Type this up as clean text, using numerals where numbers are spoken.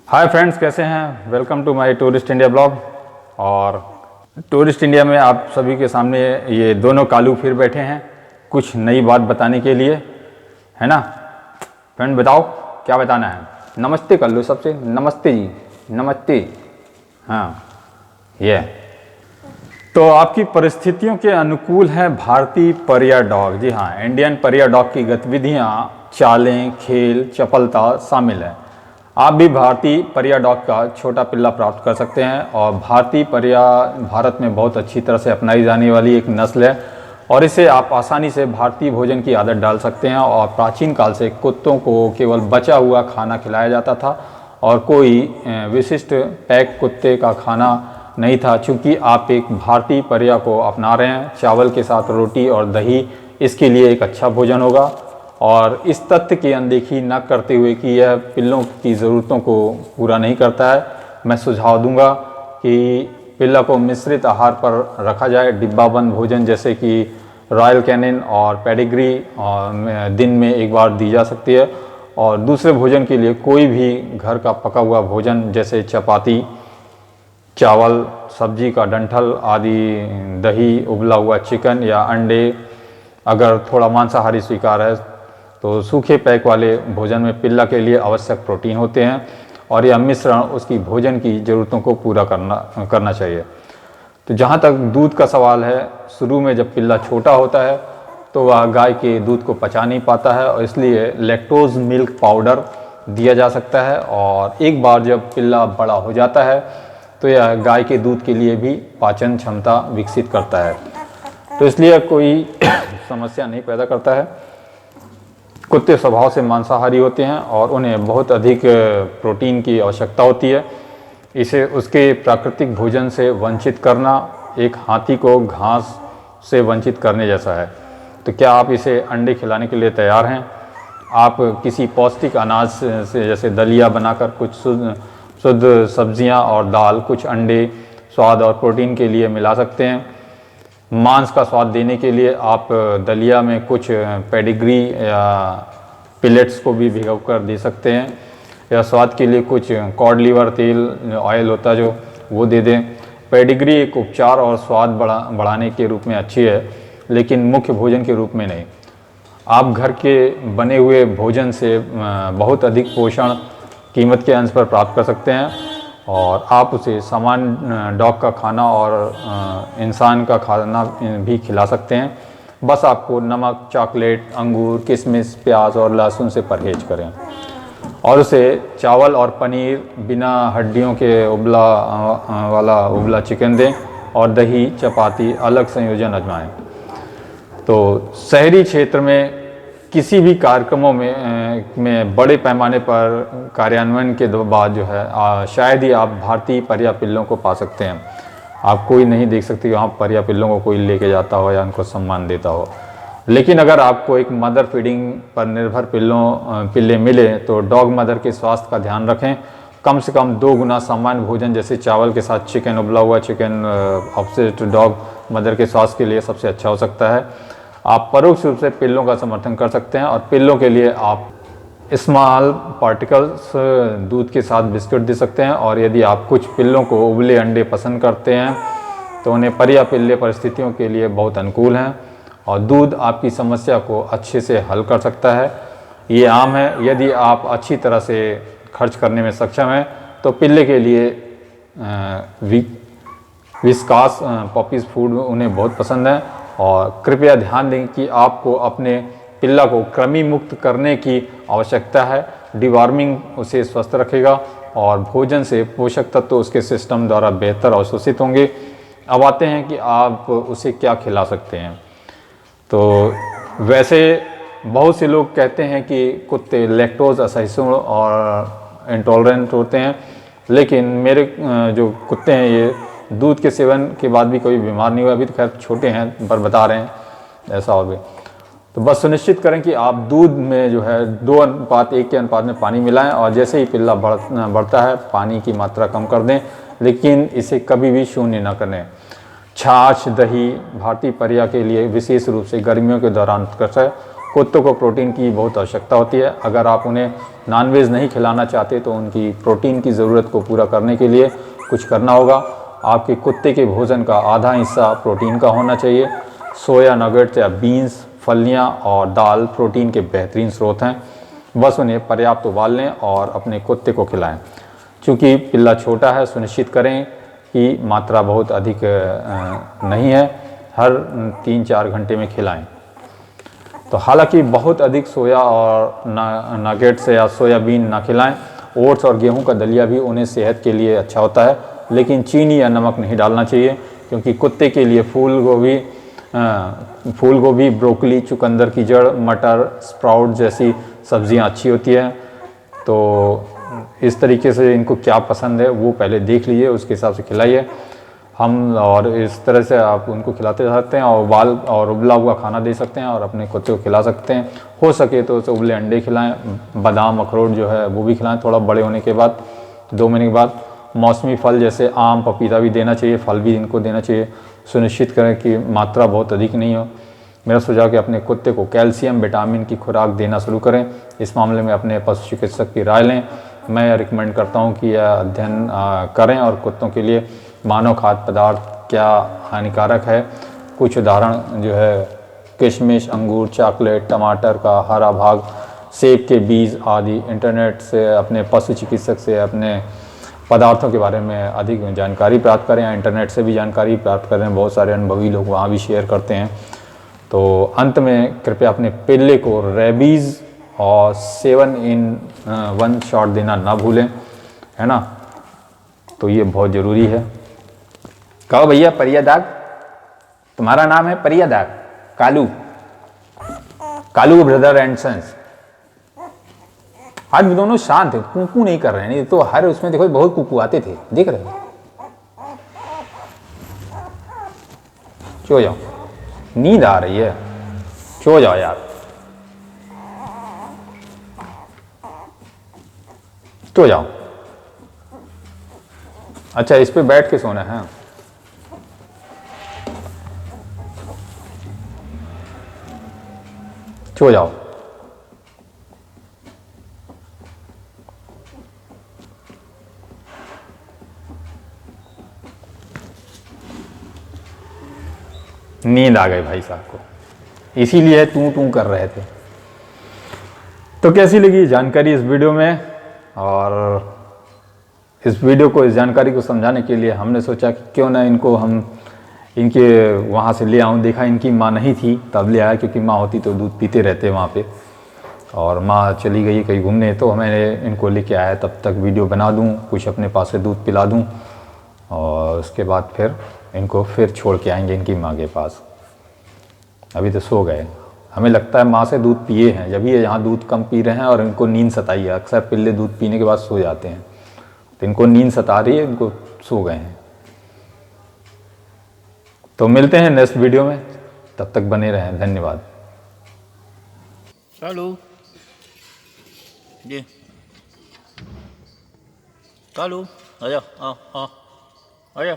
हाय friends, कैसे हैं। Welcome to my tourist India blog. और टूरिस्ट इंडिया में आप सभी के सामने ये दोनों कालू फिर बैठे हैं कुछ नई बात बताने के लिए, है ना। फ्रेंड बताओ क्या बताना है। नमस्ते कर लो सबसे। नमस्ते जी, नमस्ते। हाँ, ये तो आपकी परिस्थितियों के अनुकूल है भारतीय परिया डॉग। जी हाँ, इंडियन परिया डॉग की गतिविधियाँ, चालें, खेल, चपलता शामिल है। आप भी भारतीय परिया डॉग का छोटा पिल्ला प्राप्त कर सकते हैं। और भारतीय परिया भारत में बहुत अच्छी तरह से अपनाई जाने वाली एक नस्ल है और इसे आप आसानी से भारतीय भोजन की आदत डाल सकते हैं। और प्राचीन काल से कुत्तों को केवल बचा हुआ खाना खिलाया जाता था और कोई विशिष्ट पैक कुत्ते का खाना नहीं था। चूँकि आप एक भारतीय परिया को अपना रहे हैं, चावल के साथ रोटी और दही इसके लिए एक अच्छा भोजन होगा। और इस तथ्य की अनदेखी न करते हुए कि यह पिल्लों की ज़रूरतों को पूरा नहीं करता है, मैं सुझाव दूंगा कि पिल्ला को मिश्रित आहार पर रखा जाए। डिब्बाबंद भोजन जैसे कि रॉयल कैनिन और पेडिग्री और दिन में एक बार दी जा सकती है। और दूसरे भोजन के लिए कोई भी घर का पका हुआ भोजन जैसे चपाती, चावल, सब्जी का डंठल आदि, दही, उबला हुआ चिकन या अंडे। अगर थोड़ा मांसाहारी स्वीकार है तो सूखे पैक वाले भोजन में पिल्ला के लिए आवश्यक प्रोटीन होते हैं और यह मिश्रण उसकी भोजन की ज़रूरतों को पूरा करना चाहिए। तो जहाँ तक दूध का सवाल है, शुरू में जब पिल्ला छोटा होता है तो वह गाय के दूध को पचा नहीं पाता है और इसलिए लैक्टोज मिल्क पाउडर दिया जा सकता है। और एक बार जब पिल्ला बड़ा हो जाता है तो यह गाय के दूध के लिए भी पाचन क्षमता विकसित करता है, तो इसलिए कोई समस्या नहीं पैदा करता है। कुत्ते स्वभाव से मांसाहारी होते हैं और उन्हें बहुत अधिक प्रोटीन की आवश्यकता होती है। इसे उसके प्राकृतिक भोजन से वंचित करना एक हाथी को घास से वंचित करने जैसा है। तो क्या आप इसे अंडे खिलाने के लिए तैयार हैं? आप किसी पौष्टिक अनाज से जैसे दलिया बनाकर कुछ शुद्ध सब्जियां और दाल, कुछ अंडे स्वाद और प्रोटीन के लिए मिला सकते हैं। मांस का स्वाद देने के लिए आप दलिया में कुछ पेडिग्री या पिलेट्स को भी भिगोकर दे सकते हैं, या स्वाद के लिए कुछ कॉड लीवर तेल ऑयल होता है जो वो दे दें। पेडिग्री एक उपचार और स्वाद बढ़ाने के रूप में अच्छी है, लेकिन मुख्य भोजन के रूप में नहीं। आप घर के बने हुए भोजन से बहुत अधिक पोषण कीमत के अंश पर प्राप्त कर सकते हैं और आप उसे सामान्य डॉग का खाना और इंसान का खाना भी खिला सकते हैं। बस आपको नमक, चॉकलेट, अंगूर, किशमिश, प्याज और लहसुन से परहेज करें और उसे चावल और पनीर, बिना हड्डियों के उबला चिकन दें और दही, चपाती अलग संयोजन आजमाएं। तो शहरी क्षेत्र में किसी भी कार्यक्रमों में बड़े पैमाने पर कार्यान्वयन के बाद जो है शायद ही आप भारतीय परिया पिल्लों को पा सकते हैं। आप कोई नहीं देख सकते कि वहाँ परिया पिल्लों को कोई लेके जाता हो या उनको सम्मान देता हो। लेकिन अगर आपको एक मदर फीडिंग पर निर्भर पिल्ले मिले तो डॉग मदर के स्वास्थ्य का ध्यान रखें। कम से कम 2 गुना सामान्य भोजन जैसे चावल के साथ चिकन, उबला हुआ चिकन ऑप्शेट डॉग मदर के स्वास्थ्य के लिए सबसे अच्छा हो सकता है। आप परोक्ष रूप से पिल्लों का समर्थन कर सकते हैं और पिल्लों के लिए आप स्मॉल पार्टिकल्स दूध के साथ बिस्किट दे सकते हैं। और यदि आप कुछ पिल्लों को उबले अंडे पसंद करते हैं तो उन्हें परिया पिल्ले परिस्थितियों के लिए बहुत अनुकूल हैं और दूध आपकी समस्या को अच्छे से हल कर सकता है। ये आम है। यदि आप अच्छी तरह से खर्च करने में सक्षम हैं तो पिल्ले के लिए विस्कास पॉपीज फूड उन्हें बहुत पसंद है। और कृपया ध्यान दें कि आपको अपने पिल्ला को कृमि मुक्त करने की आवश्यकता है। डिवॉर्मिंग उसे स्वस्थ रखेगा और भोजन से पोषक तत्व उसके सिस्टम द्वारा बेहतर अवशोषित होंगे। अब आते हैं कि आप उसे क्या खिला सकते हैं। तो वैसे बहुत से लोग कहते हैं कि कुत्ते लैक्टोज असहिष्णु और इंटॉलरेंट होते हैं, लेकिन मेरे जो कुत्ते हैं ये दूध के सेवन के बाद भी कोई बीमार नहीं हुआ। अभी तो खैर छोटे हैं पर बता रहे हैं ऐसा हो गया। तो बस सुनिश्चित करें कि आप दूध में जो है 2:1 के अनुपात में पानी मिलाएं और जैसे ही पिल्ला बढ़ता है पानी की मात्रा कम कर दें, लेकिन इसे कभी भी शून्य न करें। छाछ, दही भारतीय परिया के लिए विशेष रूप से गर्मियों के दौरान उत्कृष्ट है कुत्तों को प्रोटीन की बहुत आवश्यकता होती है। अगर आप उन्हें नॉनवेज नहीं खिलाना चाहते तो उनकी प्रोटीन की ज़रूरत को पूरा करने के लिए कुछ करना होगा। आपके कुत्ते के भोजन का आधा हिस्सा प्रोटीन का होना चाहिए। सोया नगेट्स या बीन्स, फलियाँ और दाल प्रोटीन के बेहतरीन स्रोत हैं। बस उन्हें पर्याप्त उबाल लें और अपने कुत्ते को खिलाएं। चूँकि पिल्ला छोटा है, सुनिश्चित करें कि मात्रा बहुत अधिक नहीं है, हर 3-4 घंटे में खिलाएं। तो हालांकि बहुत अधिक सोया और नगेट्स या सोयाबीन ना खिलाएं। ओट्स और गेहूं का दलिया भी उन्हें सेहत के लिए अच्छा होता है, लेकिन चीनी या नमक नहीं डालना चाहिए, क्योंकि कुत्ते के लिए फूल गोभी, ब्रोकली, चुकंदर की जड़, मटर, स्प्राउट जैसी सब्जियां अच्छी होती हैं। तो इस तरीके से इनको क्या पसंद है वो पहले देख लीजिए, उसके हिसाब से खिलाइए। हम और इस तरह से आप उनको खिलाते जा सकते हैं और उबला हुआ खाना दे सकते हैं और अपने कुत्ते को खिला सकते हैं। हो सके तो उसे उबले अंडे खिलाएं, बादाम, अखरोट जो है वो भी खिलाएं थोड़ा बड़े होने के बाद, 2 महीने के बाद। मौसमी फल जैसे आम, पपीता भी देना चाहिए, फल भी इनको देना चाहिए। सुनिश्चित करें कि मात्रा बहुत अधिक नहीं हो। मेरा सुझाव कि अपने कुत्ते को कैल्शियम, विटामिन की खुराक देना शुरू करें। इस मामले में अपने पशु चिकित्सक की राय लें। मैं रिकमेंड करता हूं कि यह अध्ययन करें और कुत्तों के लिए मानव खाद्य पदार्थ क्या हानिकारक है। कुछ उदाहरण जो है किशमिश, अंगूर, चॉकलेट, टमाटर का हरा भाग, सेब के बीज आदि। इंटरनेट से अपने पशु चिकित्सक से अपने पदार्थों के बारे में अधिक जानकारी प्राप्त करें, या इंटरनेट से भी जानकारी प्राप्त करें। बहुत सारे अनुभवी लोग वहाँ भी शेयर करते हैं। तो अंत में कृपया अपने पिल्ले को रेबीज़ और 7-in-1 शॉट देना ना भूलें, है ना। तो ये बहुत ज़रूरी है। कहो भैया परियादाग, तुम्हारा नाम है Pariyadag? Kalu, Kalu brother and sons. आज दोनों शांत है, कुकू नहीं कर रहे हैं, नहीं तो हर उसमें देखो बहुत कुकू आते थे, देख रहे हो। सो जाओ, नींद आ रही है, सो जाओ यार, सो जाओ। अच्छा, इस पे बैठ के सोना है। सो जाओ। नींद आ गई भाई साहब को, इसीलिए तू कर रहे थे। तो कैसी लगी जानकारी इस वीडियो में? और इस वीडियो को, इस जानकारी को समझाने के लिए हमने सोचा कि क्यों ना इनको हम इनके वहाँ से ले आऊँ। देखा इनकी माँ नहीं थी तब ले आया, क्योंकि माँ होती तो दूध पीते रहते वहाँ पे, और माँ चली गई कहीं घूमने, तो मैंने इनको लेके आया। तब तक वीडियो बना दूँ, कुछ अपने पास से दूध पिला दूँ, और उसके बाद फिर इनको फिर छोड़ के आएंगे इनकी माँ के पास। अभी तो सो गए, हमें लगता है माँ से दूध पिए हैं, जब ये यहाँ दूध कम पी रहे हैं और इनको नींद सताई है। अक्सर पिल्ले दूध पीने के बाद सो जाते हैं, तो इनको नींद सता रही है, इनको सो गए हैं। तो मिलते हैं नेक्स्ट वीडियो में, तब तक बने रहें। धन्यवाद। कालू, ये कालू, आ जाओ, आओ, आ जाओ।